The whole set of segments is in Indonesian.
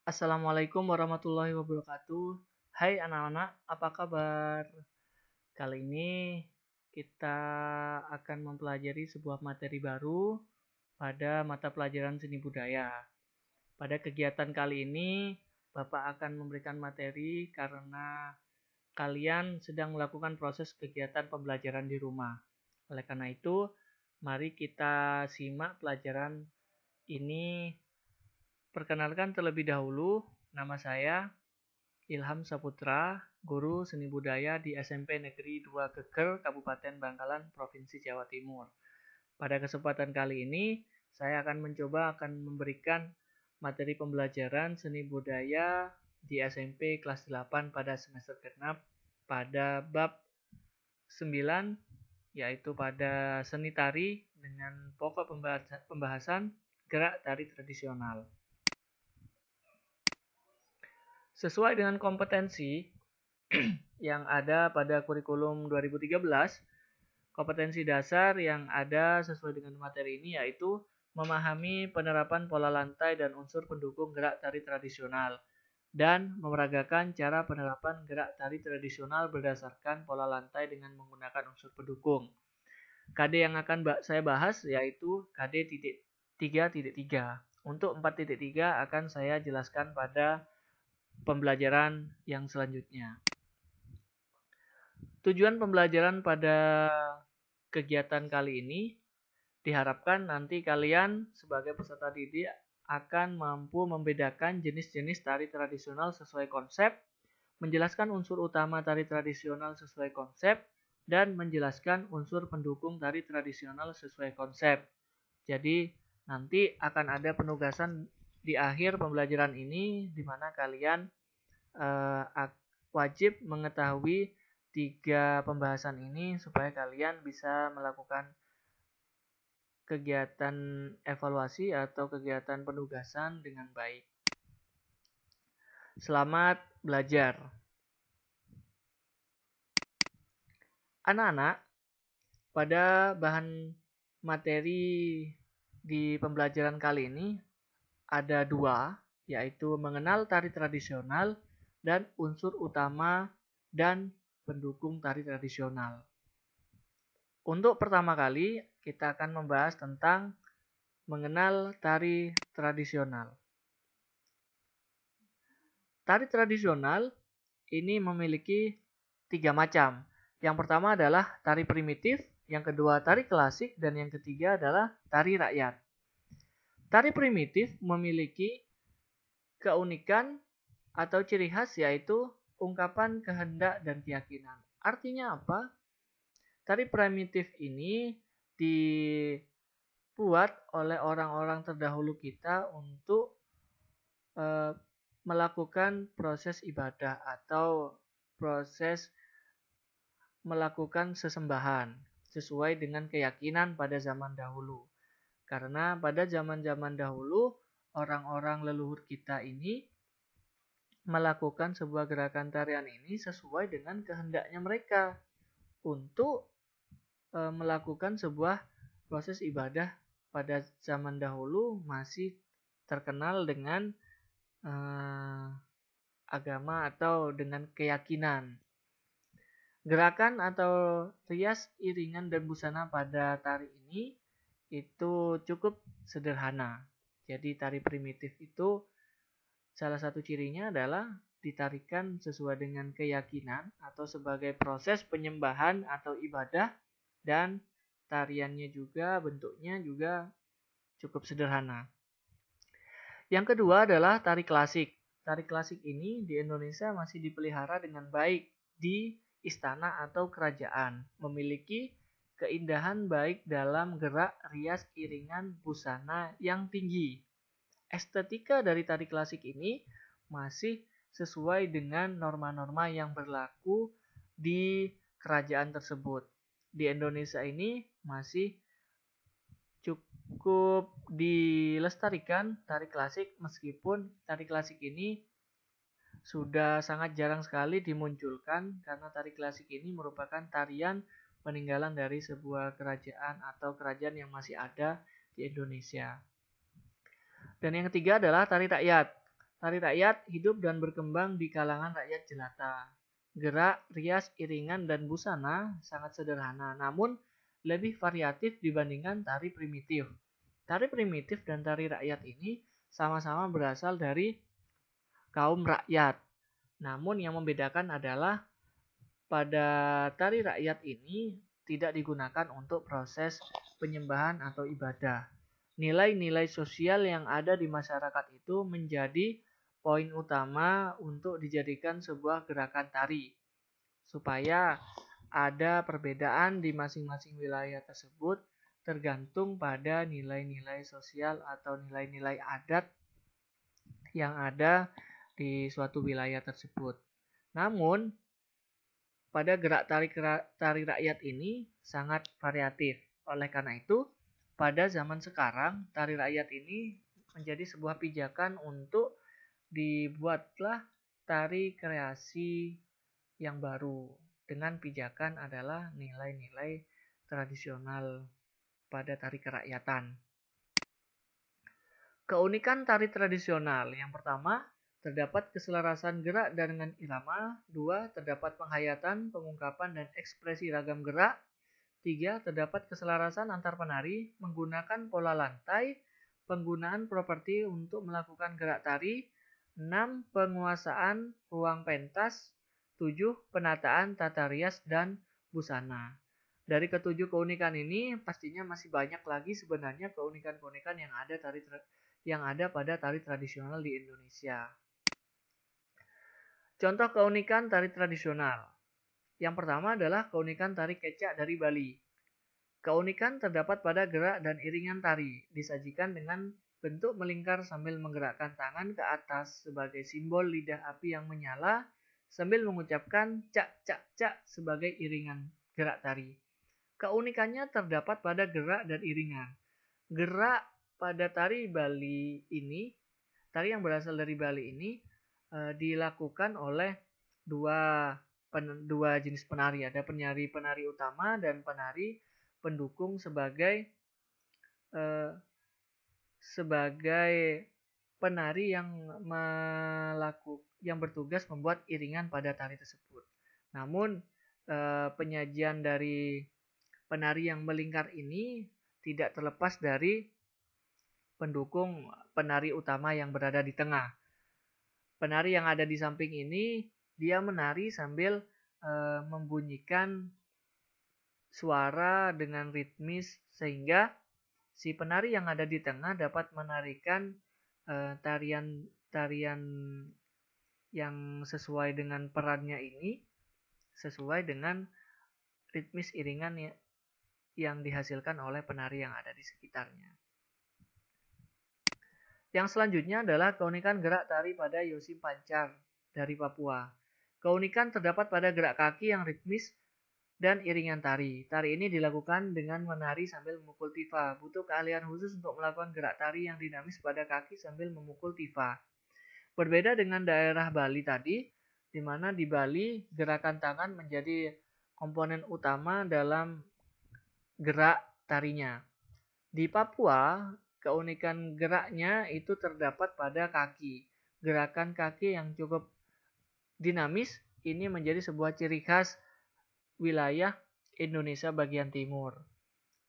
Assalamualaikum warahmatullahi wabarakatuh. Hai anak-anak, apa kabar? Kali ini kita akan mempelajari sebuah materi baru pada mata pelajaran seni budaya. Pada kegiatan kali ini, Bapak akan memberikan materi karena kalian sedang melakukan proses kegiatan pembelajaran di rumah. Oleh karena itu, mari kita simak pelajaran ini. Perkenalkan terlebih dahulu, nama saya Ilham Saputra, guru seni budaya di SMP Negeri 2 Geger, Kabupaten Bangkalan, Provinsi Jawa Timur. Pada kesempatan kali ini, saya akan memberikan materi pembelajaran seni budaya di SMP kelas 8 pada semester genap pada bab 9, yaitu pada seni tari dengan pokok pembahasan gerak tari tradisional. Sesuai dengan kompetensi yang ada pada kurikulum 2013, kompetensi dasar yang ada sesuai dengan materi ini yaitu memahami penerapan pola lantai dan unsur pendukung gerak tari tradisional dan memeragakan cara penerapan gerak tari tradisional berdasarkan pola lantai dengan menggunakan unsur pendukung. KD yang akan saya bahas yaitu KD 3.3. Untuk 4.3 akan saya jelaskan pada pembelajaran yang selanjutnya. Tujuan pembelajaran pada kegiatan kali ini diharapkan nanti kalian sebagai peserta didik akan mampu membedakan jenis-jenis tari tradisional sesuai konsep, menjelaskan unsur utama tari tradisional sesuai konsep, dan menjelaskan unsur pendukung tari tradisional sesuai konsep. Jadi nanti akan ada penugasan di akhir pembelajaran ini di mana kalian wajib mengetahui 3 pembahasan ini supaya kalian bisa melakukan kegiatan evaluasi atau kegiatan penugasan dengan baik. Selamat belajar. Anak-anak, pada bahan materi di pembelajaran kali ini ada 2, yaitu mengenal tari tradisional dan unsur utama dan pendukung tari tradisional. Untuk pertama kali, kita akan membahas tentang mengenal tari tradisional. Tari tradisional ini memiliki 3 macam. Yang pertama adalah tari primitif, yang kedua tari klasik, dan yang ketiga adalah tari rakyat. Tari primitif memiliki keunikan atau ciri khas yaitu ungkapan kehendak dan keyakinan. Artinya apa? Tari primitif ini dibuat oleh orang-orang terdahulu kita untuk melakukan proses ibadah atau proses melakukan sesembahan sesuai dengan keyakinan pada zaman dahulu. Karena pada zaman-zaman dahulu orang-orang leluhur kita ini melakukan sebuah gerakan tarian ini sesuai dengan kehendaknya mereka untuk melakukan sebuah proses ibadah pada zaman dahulu masih terkenal dengan agama atau dengan keyakinan. Gerakan atau rias iringan dan busana pada tari ini itu cukup sederhana. Jadi tari primitif itu salah satu cirinya adalah ditarikan sesuai dengan keyakinan atau sebagai proses penyembahan atau ibadah, dan tariannya juga bentuknya juga cukup sederhana. Yang kedua adalah tari klasik. Tari klasik ini di Indonesia masih dipelihara dengan baik di istana atau kerajaan, memiliki keindahan baik dalam gerak, rias, iringan, busana yang tinggi. Estetika dari tari klasik ini masih sesuai dengan norma-norma yang berlaku di kerajaan tersebut. Di Indonesia ini masih cukup dilestarikan tari klasik, meskipun tari klasik ini sudah sangat jarang sekali dimunculkan karena tari klasik ini merupakan tarian peninggalan dari sebuah kerajaan atau kerajaan yang masih ada di Indonesia. Dan yang ketiga adalah tari rakyat. Tari rakyat hidup dan berkembang di kalangan rakyat jelata. Gerak, rias, iringan, dan busana sangat sederhana, namun lebih variatif dibandingkan tari primitif. Tari primitif dan tari rakyat ini sama-sama berasal dari kaum rakyat. Namun yang membedakan adalah pada tari rakyat ini tidak digunakan untuk proses penyembahan atau ibadah. Nilai-nilai sosial yang ada di masyarakat itu menjadi poin utama untuk dijadikan sebuah gerakan tari, supaya ada perbedaan di masing-masing wilayah tersebut tergantung pada nilai-nilai sosial atau nilai-nilai adat yang ada di suatu wilayah tersebut. Namun, pada gerak tari rakyat ini sangat variatif. Oleh karena itu, pada zaman sekarang, tari rakyat ini menjadi sebuah pijakan untuk dibuatlah tari kreasi yang baru. Dengan pijakan adalah nilai-nilai tradisional pada tari kerakyatan. Keunikan tari tradisional. Yang pertama, terdapat keselarasan gerak dengan irama. 2. Terdapat penghayatan, pengungkapan, dan ekspresi ragam gerak. 3. Terdapat keselarasan antar penari menggunakan pola lantai, penggunaan properti untuk melakukan gerak tari. 6. Penguasaan ruang pentas. 7. Penataan tata rias dan busana. Dari ketujuh keunikan ini, pastinya masih banyak lagi sebenarnya keunikan-keunikan yang ada pada tari tradisional di Indonesia. Contoh keunikan tari tradisional. Yang pertama adalah keunikan tari kecak dari Bali. Keunikan terdapat pada gerak dan iringan tari, disajikan dengan bentuk melingkar sambil menggerakkan tangan ke atas sebagai simbol lidah api yang menyala, sambil mengucapkan cak cak cak sebagai iringan gerak tari. Keunikannya terdapat pada gerak dan iringan. Gerak pada tari Bali ini, tari yang berasal dari Bali ini dilakukan oleh dua jenis penari. Ada penari utama dan penari pendukung sebagai penari yang bertugas membuat iringan pada tari tersebut. Namun penyajian dari penari yang melingkar ini tidak terlepas dari pendukung penari utama yang berada di tengah. Penari yang ada di samping ini, dia menari sambil membunyikan suara dengan ritmis, sehingga si penari yang ada di tengah dapat menarikan tarian yang sesuai dengan perannya ini, sesuai dengan ritmis iringan yang dihasilkan oleh penari yang ada di sekitarnya. Yang selanjutnya adalah keunikan gerak tari pada Yosim Pancar dari Papua. Keunikan terdapat pada gerak kaki yang ritmis dan iringan tari. Tari ini dilakukan dengan menari sambil memukul tifa. Butuh keahlian khusus untuk melakukan gerak tari yang dinamis pada kaki sambil memukul tifa. Berbeda dengan daerah Bali tadi, di mana di Bali gerakan tangan menjadi komponen utama dalam gerak tarinya. Di Papua, keunikan geraknya itu terdapat pada kaki. Gerakan kaki yang cukup dinamis ini menjadi sebuah ciri khas wilayah Indonesia bagian timur.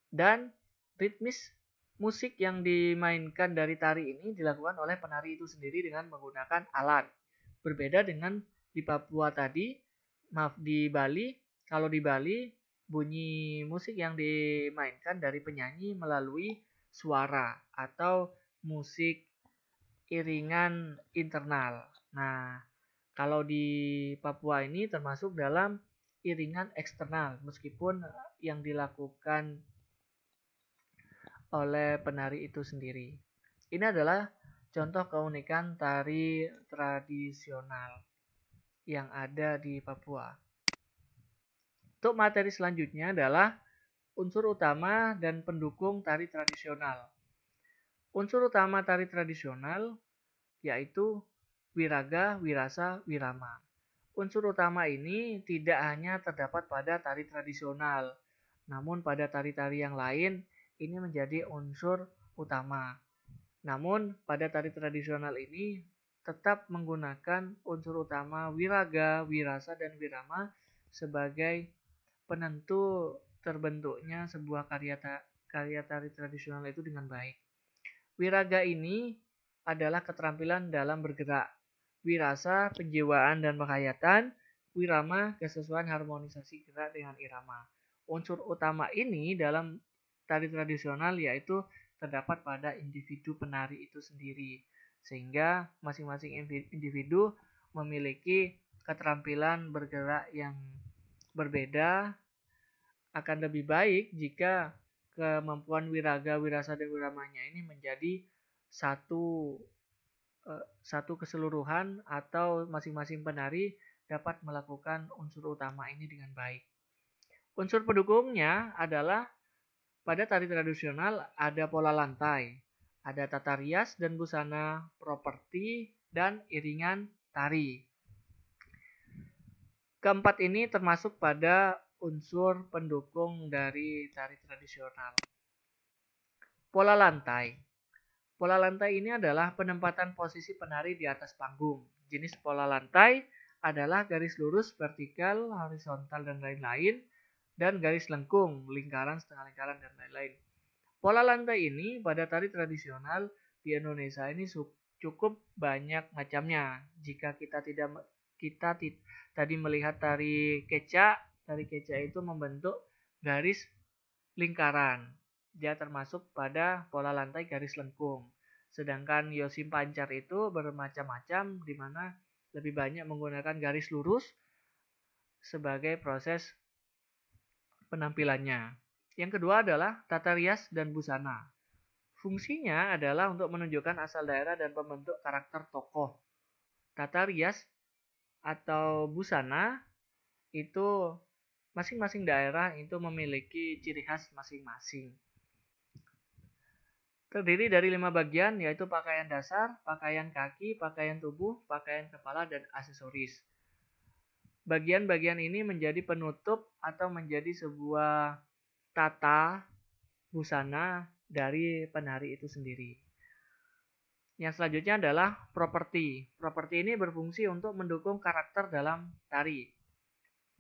Dan ritmis musik yang dimainkan dari tari ini dilakukan oleh penari itu sendiri dengan menggunakan alat. Berbeda dengan di Papua tadi, di Bali, kalau di Bali bunyi musik yang dimainkan dari penyanyi melalui suara atau musik iringan internal. Nah, kalau di Papua ini termasuk dalam iringan eksternal, meskipun yang dilakukan oleh penari itu sendiri. Ini adalah contoh keunikan tari tradisional yang ada di Papua. Untuk materi selanjutnya adalah unsur utama dan pendukung tari tradisional. Unsur utama tari tradisional yaitu wiraga, wirasa, wirama. Unsur utama ini tidak hanya terdapat pada tari tradisional, namun pada tari-tari yang lain ini menjadi unsur utama. Namun pada tari tradisional ini tetap menggunakan unsur utama wiraga, wirasa, dan wirama sebagai penentu terbentuknya sebuah karya tari tradisional itu dengan baik. Wiraga ini adalah keterampilan dalam bergerak, wirasa penjiwaan dan penghayatan, wirama kesesuaian harmonisasi gerak dengan irama. Unsur utama ini dalam tari tradisional yaitu terdapat pada individu penari itu sendiri, sehingga masing-masing individu memiliki keterampilan bergerak yang berbeda. Akan lebih baik jika kemampuan wiraga, wirasa, dan wiramanya ini menjadi satu keseluruhan atau masing-masing penari dapat melakukan unsur utama ini dengan baik. Unsur pendukungnya adalah pada tari tradisional ada pola lantai, ada tata rias dan busana, properti, dan iringan tari. Keempat ini termasuk pada unsur pendukung dari tari tradisional. Pola lantai. Pola lantai ini adalah penempatan posisi penari di atas panggung. Jenis pola lantai adalah garis lurus, vertikal, horizontal, dan lain-lain, dan garis lengkung, lingkaran, setengah lingkaran, dan lain-lain. Pola lantai ini pada tari tradisional di Indonesia ini cukup banyak macamnya. Jika kita tadi melihat tari keca itu membentuk garis lingkaran. Dia termasuk pada pola lantai garis lengkung. Sedangkan Yosim Pancar itu bermacam-macam, di mana lebih banyak menggunakan garis lurus sebagai proses penampilannya. Yang kedua adalah tata rias dan busana. Fungsinya adalah untuk menunjukkan asal daerah dan pembentuk karakter tokoh. Tata rias atau busana itu masing-masing daerah itu memiliki ciri khas masing-masing. Terdiri dari 5 bagian, yaitu pakaian dasar, pakaian kaki, pakaian tubuh, pakaian kepala, dan aksesoris. Bagian-bagian ini menjadi penutup atau menjadi sebuah tata busana dari penari itu sendiri. Yang selanjutnya adalah properti. Properti ini berfungsi untuk mendukung karakter dalam tari.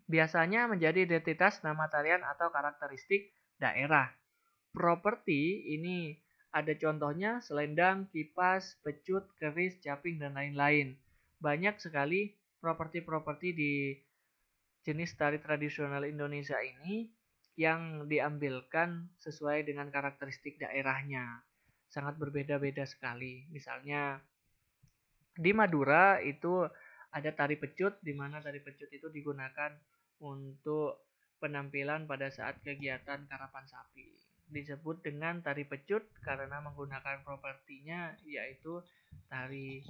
Biasanya menjadi identitas nama tarian atau karakteristik daerah. Properti ini ada contohnya selendang, kipas, pecut, keris, caping, dan lain-lain. Banyak sekali properti-properti di jenis tari tradisional Indonesia ini yang diambilkan sesuai dengan karakteristik daerahnya. Sangat berbeda-beda sekali. Misalnya di Madura itu ada tari pecut, di mana tari pecut itu digunakan untuk penampilan pada saat kegiatan karapan sapi. Disebut dengan tari pecut karena menggunakan propertinya yaitu tari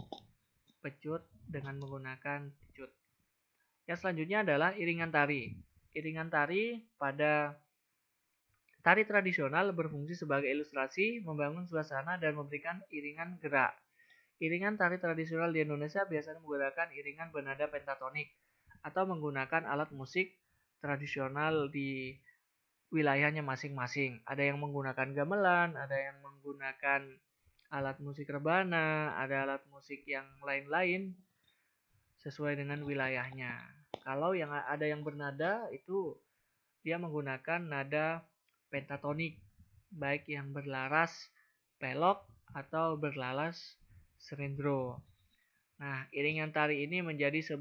pecut dengan menggunakan pecut. Yang selanjutnya adalah iringan tari. Iringan tari pada tari tradisional berfungsi sebagai ilustrasi, membangun suasana, dan memberikan iringan gerak. Iringan tari tradisional di Indonesia biasanya menggunakan iringan bernada pentatonik atau menggunakan alat musik tradisional di wilayahnya masing-masing. Ada yang menggunakan gamelan, ada yang menggunakan alat musik rebana, ada alat musik yang lain-lain sesuai dengan wilayahnya. Kalau yang ada yang bernada itu dia menggunakan nada pentatonik, baik yang berlaras pelok atau berlaras serendro. Nah, iringan tari ini menjadi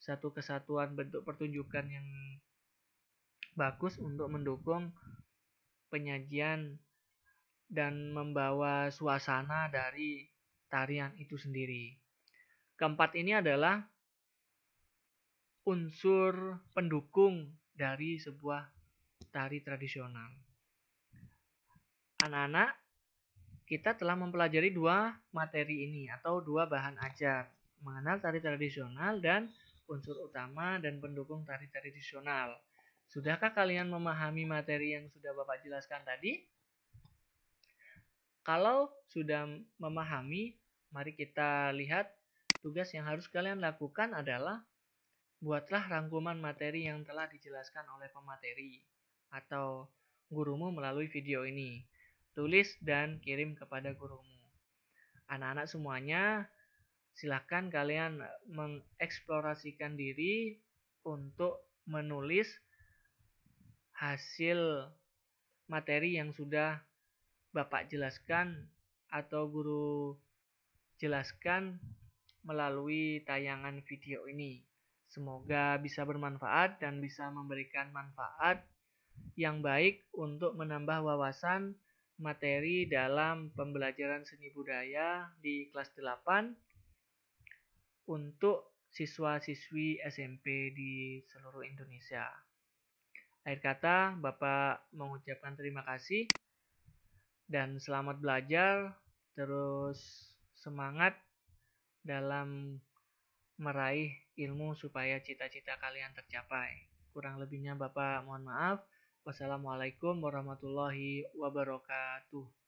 satu kesatuan bentuk pertunjukan yang bagus untuk mendukung penyajian dan membawa suasana dari tarian itu sendiri. Keempat ini adalah unsur pendukung dari sebuah tari tradisional. Anak-anak, kita telah mempelajari 2 materi ini atau 2 bahan ajar, mengenal tari tradisional dan unsur utama dan pendukung tari tradisional. Sudahkah kalian memahami materi yang sudah Bapak jelaskan tadi? Kalau sudah memahami, mari kita lihat tugas yang harus kalian lakukan adalah buatlah rangkuman materi yang telah dijelaskan oleh pemateri atau gurumu melalui video ini. Tulis dan kirim kepada gurumu. Anak-anak semuanya Silahkan kalian mengeksplorasikan diri untuk menulis hasil materi yang sudah Bapak jelaskan atau guru jelaskan melalui tayangan video ini. Semoga bisa bermanfaat dan bisa memberikan manfaat yang baik untuk menambah wawasan materi dalam pembelajaran seni budaya di kelas 8 untuk siswa-siswi SMP di seluruh Indonesia. Akhir kata, Bapak mengucapkan terima kasih dan selamat belajar, terus semangat dalam meraih ilmu supaya cita-cita kalian tercapai. Kurang lebihnya Bapak mohon maaf. Wassalamualaikum warahmatullahi wabarakatuh.